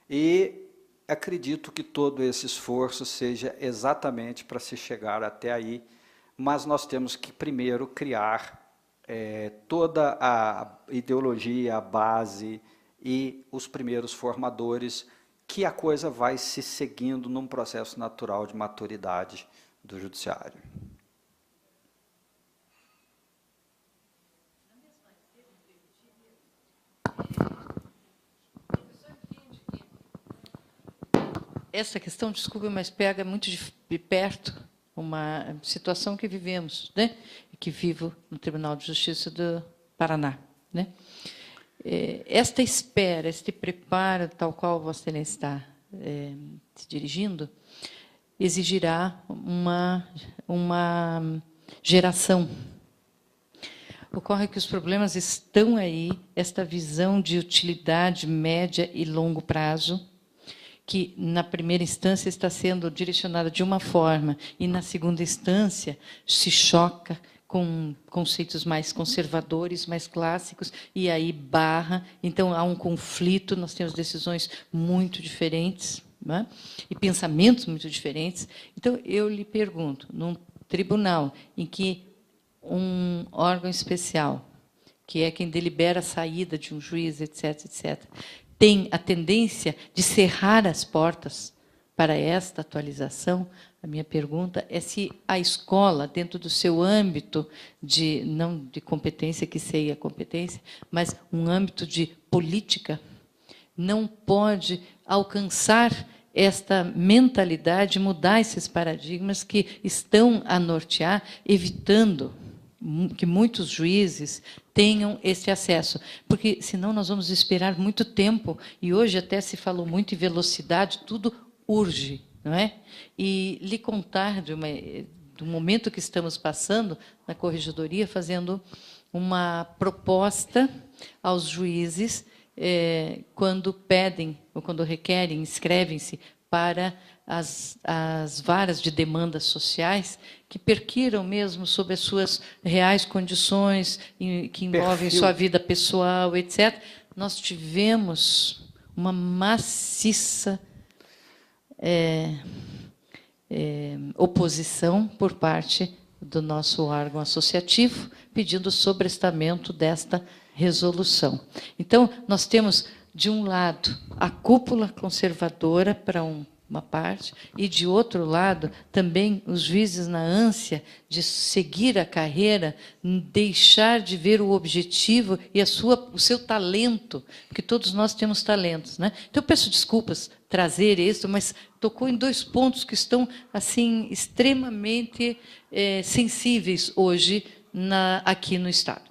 E acredito que todo esse esforço seja exatamente para se chegar até aí, mas nós temos que primeiro criar toda a ideologia, a base e os primeiros formadores, que a coisa vai se seguindo num processo natural de maturidade do judiciário. Essa questão, desculpe, mas pega muito de perto uma situação que vivemos, né? Que vivo no Tribunal de Justiça do Paraná, né? Esta espera, este preparo, tal qual Vossa Excelência está se dirigindo, exigirá uma geração. Ocorre que os problemas estão aí, esta visão de utilidade média e longo prazo, que, na primeira instância, está sendo direcionada de uma forma, e, na segunda instância, se choca com conceitos mais conservadores, mais clássicos, e aí barra. Então, há um conflito, nós temos decisões muito diferentes, né? E pensamentos muito diferentes. Então, eu lhe pergunto, num tribunal em que um órgão especial, que é quem delibera a saída de um juiz, etc., etc., tem a tendência de cerrar as portas para esta atualização. A minha pergunta é se a escola, dentro do seu âmbito de, não de competência, que seja competência, mas um âmbito de política, não pode alcançar esta mentalidade, mudar esses paradigmas que estão a nortear, evitando que muitos juízes tenham esse acesso, porque senão nós vamos esperar muito tempo, e hoje até se falou muito em velocidade, tudo urge, não é? E lhe contar do momento que estamos passando na Corregedoria, fazendo uma proposta aos juízes, quando pedem, ou quando requerem, inscrevem-se para as varas de demandas sociais, que perquiram mesmo sobre as suas reais condições, que envolvem sua vida pessoal, etc. Nós tivemos uma maciça oposição por parte do nosso órgão associativo, pedindo sobrestamento desta resolução. Então, nós temos, de um lado, a cúpula conservadora para uma parte, e, de outro lado, também os juízes na ânsia de seguir a carreira, deixar de ver o objetivo e o seu talento, porque todos nós temos talentos, né? Então, eu peço desculpas trazer isso, mas tocou em 2 pontos que estão assim extremamente sensíveis hoje aqui no Estado.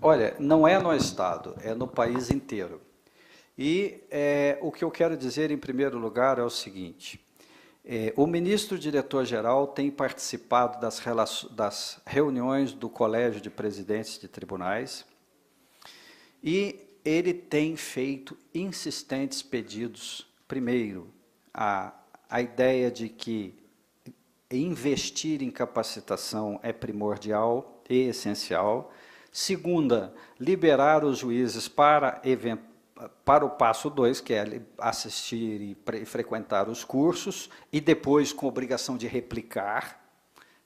Olha, não é no Estado, é no país inteiro. E o que eu quero dizer, em primeiro lugar, é o seguinte: o ministro diretor-geral tem participado das reuniões do Colégio de Presidentes de Tribunais e ele tem feito insistentes pedidos. Primeiro, a ideia de que investir em capacitação é primordial e essencial. Segunda, liberar os juízes para o passo 2, que é assistir e frequentar os cursos, e depois com obrigação de replicar,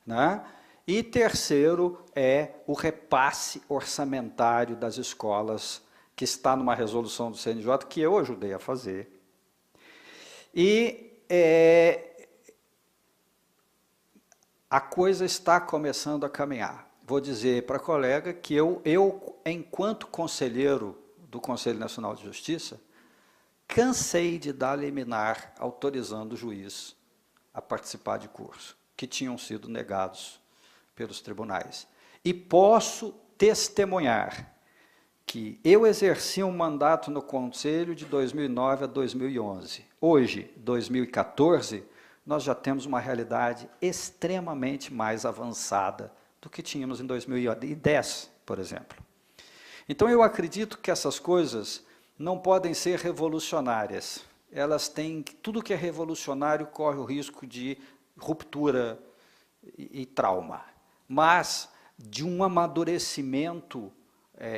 né? E terceiro é o repasse orçamentário das escolas, que está numa resolução do CNJ, que eu ajudei a fazer. E a coisa está começando a caminhar. Vou dizer para a colega que eu, enquanto conselheiro do Conselho Nacional de Justiça, cansei de dar liminar autorizando o juiz a participar de curso, que tinham sido negados pelos tribunais. E posso testemunhar que eu exerci um mandato no Conselho de 2009 a 2011. Hoje, 2014, nós já temos uma realidade extremamente mais avançada do que tínhamos em 2010, por exemplo. Então, eu acredito que essas coisas não podem ser revolucionárias. Elas têm, tudo que é revolucionário corre o risco de ruptura e trauma, mas de um amadurecimento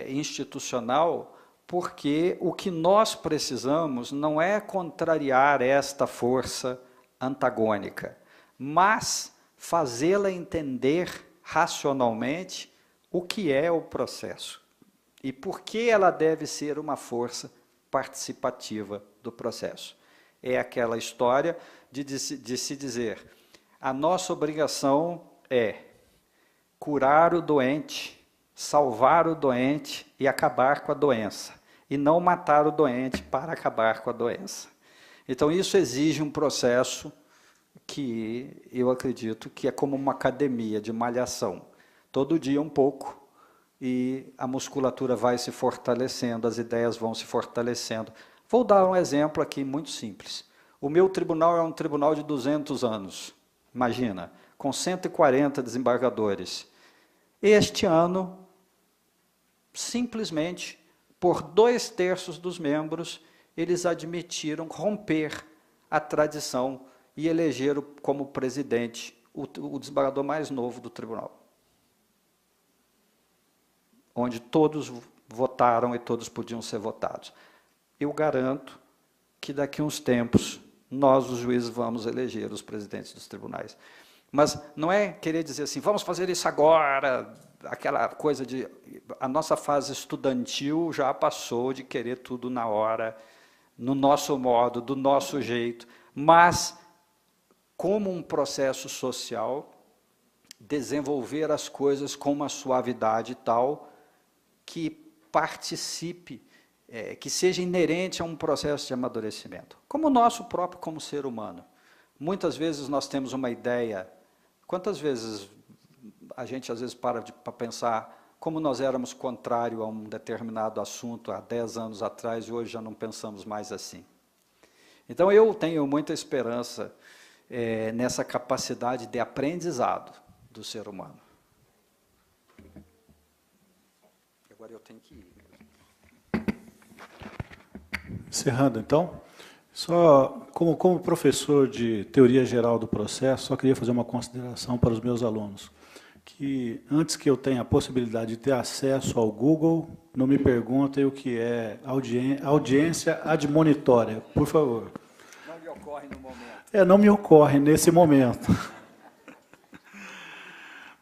institucional, porque o que nós precisamos não é contrariar esta força antagônica, mas fazê-la entender racionalmente o que é o processo e por que ela deve ser uma força participativa do processo. É aquela história de se dizer: a nossa obrigação é curar o doente, salvar o doente e acabar com a doença, e não matar o doente para acabar com a doença. Então, isso exige um processo que eu acredito que é como uma academia de malhação. Todo dia um pouco, e a musculatura vai se fortalecendo, as ideias vão se fortalecendo. Vou dar um exemplo aqui muito simples. O meu tribunal é um tribunal de 200 anos, imagina, com 140 desembargadores. Este ano, simplesmente, por 2/3 dos membros, eles admitiram romper a tradição e elegeram como presidente o desembargador mais novo do tribunal, onde todos votaram e todos podiam ser votados. Eu garanto que daqui a uns tempos nós, os juízes, vamos eleger os presidentes dos tribunais. Mas não é querer dizer assim, vamos fazer isso agora, aquela coisa de... A nossa fase estudantil já passou de querer tudo na hora, no nosso modo, do nosso jeito, mas como um processo social, desenvolver as coisas com uma suavidade tal que participe, que seja inerente a um processo de amadurecimento. Como o nosso próprio, como ser humano. Muitas vezes nós temos uma ideia, quantas vezes a gente às vezes para pensar como nós éramos contrário a um determinado assunto há 10 anos atrás e hoje já não pensamos mais assim. Então eu tenho muita esperança nessa capacidade de aprendizado do ser humano. Agora eu tenho que ir. Encerrando, então, só como professor de teoria geral do processo, só queria fazer uma consideração para os meus alunos, que antes que eu tenha a possibilidade de ter acesso ao Google, não me perguntem o que é audiência admonitória, por favor. Não me ocorre no momento. Não me ocorre nesse momento.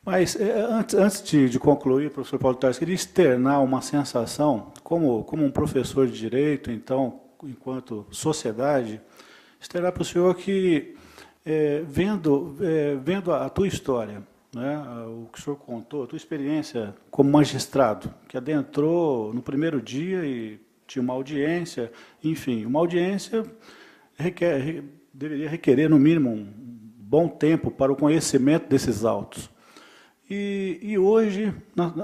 Mas, antes de concluir, professor Paulo de Tarso, queria externar uma sensação, como um professor de Direito, então, enquanto sociedade, externar para o senhor que, vendo a tua história, né, o que o senhor contou, a tua experiência como magistrado, que adentrou no primeiro dia e tinha uma audiência, enfim, uma audiência deveria requerer, no mínimo, um bom tempo para o conhecimento desses autos. E hoje,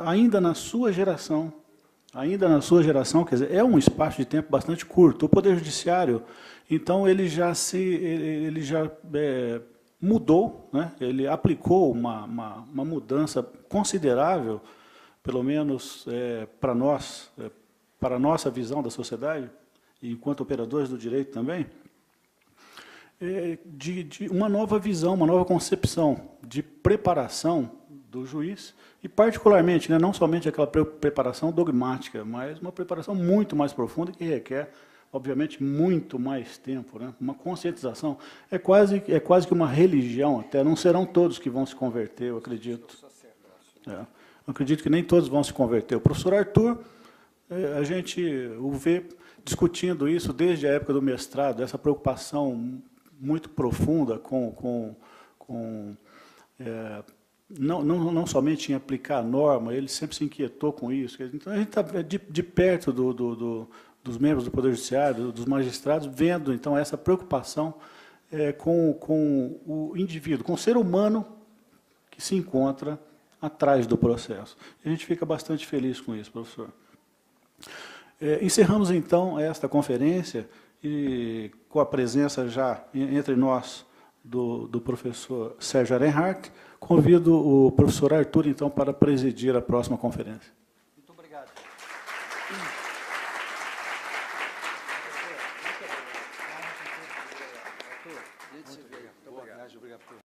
ainda na sua geração, quer dizer, é um espaço de tempo bastante curto. O Poder Judiciário, então, ele já mudou, né? Ele aplicou uma mudança considerável, pelo menos para nós, para a nossa visão da sociedade, e enquanto operadores do direito também, de uma nova visão, uma nova concepção de preparação do juiz, e particularmente, né, não somente aquela preparação dogmática, mas uma preparação muito mais profunda que requer, obviamente, muito mais tempo, né? Uma conscientização. É quase que uma religião, até não serão todos que vão se converter, eu acredito. Eu acredito que nem todos vão se converter. O professor Arthur, a gente o vê discutindo isso desde a época do mestrado, essa preocupação muito profunda não somente em aplicar a norma, ele sempre se inquietou com isso. Então, a gente está de perto dos membros do Poder Judiciário, dos magistrados, vendo, então, essa preocupação com o indivíduo, com o ser humano que se encontra atrás do processo. E a gente fica bastante feliz com isso, professor. Encerramos, então, esta conferência, e com a presença já entre nós do professor Sérgio Arenhardt, convido o professor Arthur, então, para presidir a próxima conferência. Muito obrigado. Muito obrigado.